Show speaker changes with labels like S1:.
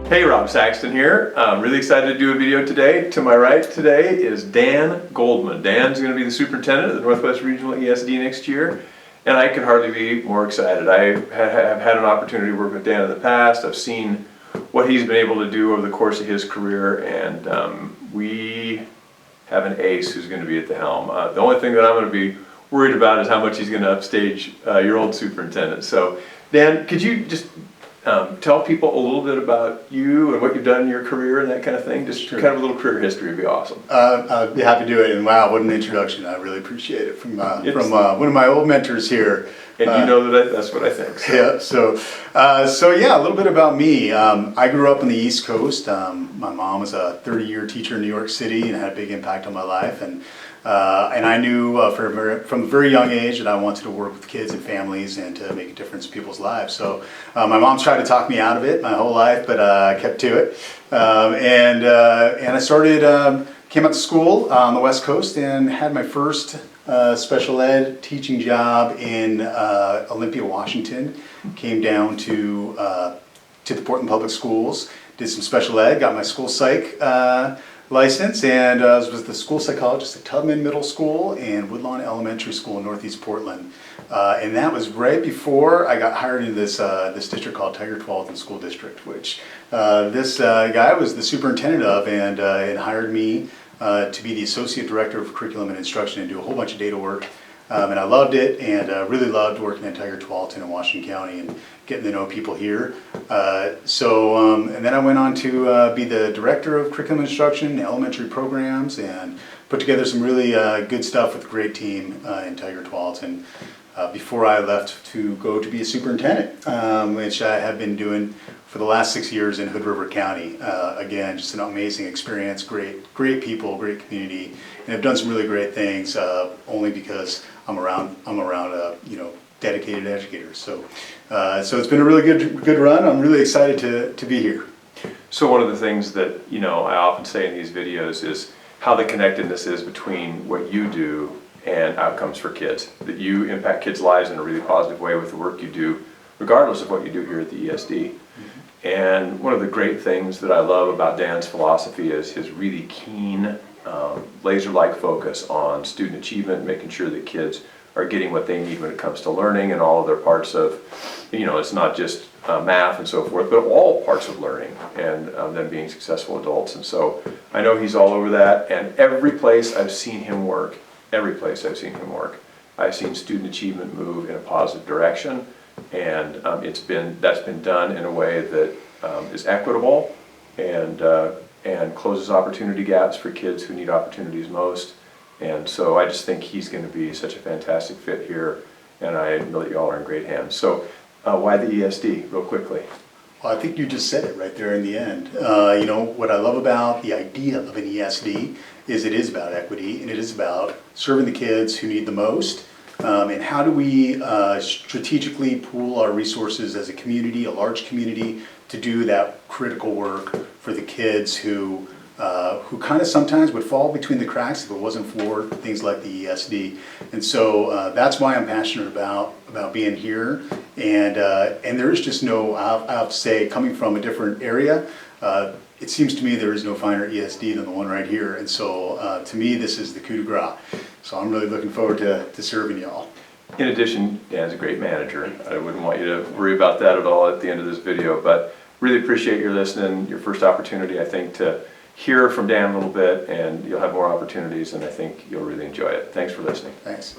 S1: Hey, Rob Saxton here. I'm really excited to do a video today. To my right today is Dan Goldman. Dan's going to be the superintendent of the Northwest Regional ESD next year, and I can hardly be more excited. I have had an opportunity to work with Dan in the past. I've seen what he's been able to do over the course of his career, and we have an ace who's going to be at the helm. The only thing that I'm going to be worried about is how much he's going to upstage your old superintendent. So, Dan, could you just tell people a little bit about you and what you've done in your career and that kind of thing? Just
S2: Sure.
S1: kind of a little career history would be awesome.
S2: I'd be happy to do it, and wow, what an introduction. I really appreciate it from one of my old mentors here.
S1: And you know that that's what I think. So.
S2: Yeah, so yeah, a little bit about me. I grew up on the East Coast. My mom was a 30-year teacher in New York City and had a big impact on my life. And I knew from a very young age that I wanted to work with kids and families and to make a difference in people's lives. So my mom's tried to talk me out of it my whole life, but I kept to it. And I started, came out to school on the West Coast and had my first special ed teaching job in Olympia, Washington. Came down to the Portland Public Schools, did some special ed, got my school psych license, and was with the school psychologist at Tubman Middle School and Woodlawn Elementary School in Northeast Portland. And that was right before I got hired into this district called Tiger Tualatin School District, which this guy was the superintendent of, and hired me to be the associate director of curriculum and instruction and do a whole bunch of data work. And I loved it, and really loved working in Tiger Tualatin in Washington County and getting to know people here. And then I went on to be the director of curriculum instruction, elementary programs, and put together some really good stuff with a great team in Tiger Tualatin before I left to go to be a superintendent, which I have been doing for the last 6 years in Hood River County. Again, just an amazing experience, great people, great community, and I've done some really great things only because I'm around dedicated educators. So it's been a really good run. I'm really excited to be here.
S1: So one of the things that I often say in these videos is how the connectedness is between what you do and outcomes for kids. That you impact kids' lives in a really positive way with the work you do, regardless of what you do here at the ESD. Mm-hmm. And one of the great things that I love about Dan's philosophy is his really keen, laser-like focus on student achievement, making sure that kids are getting what they need when it comes to learning and all of their parts of, it's not just math and so forth, but all parts of learning and them being successful adults. And so I know he's all over that, and every place I've seen him work, I've seen student achievement move in a positive direction, and that's been done in a way that is equitable and closes opportunity gaps for kids who need opportunities most. And so I just think he's going to be such a fantastic fit here, and I know that you all are in great hands. So why the ESD, real quickly?
S2: Well, I think you just said it right there in the end. What I love about the idea of an ESD is it is about equity, and it is about serving the kids who need the most. And how do we strategically pool our resources as a community, a large community, to do that critical work for the kids who kind of sometimes would fall between the cracks if it wasn't for things like the ESD. And so that's why I'm passionate about being here. And there is just no, I have to say, coming from a different area, it seems to me there is no finer ESD than the one right here. And so to me, this is the coup de grace. So I'm really looking forward to serving y'all.
S1: In addition, Dan's a great manager. I wouldn't want you to worry about that at all at the end of this video, but really appreciate your listening, your first opportunity, I think, to hear from Dan a little bit, and you'll have more opportunities, and I think you'll really enjoy it. Thanks for listening.
S2: Thanks.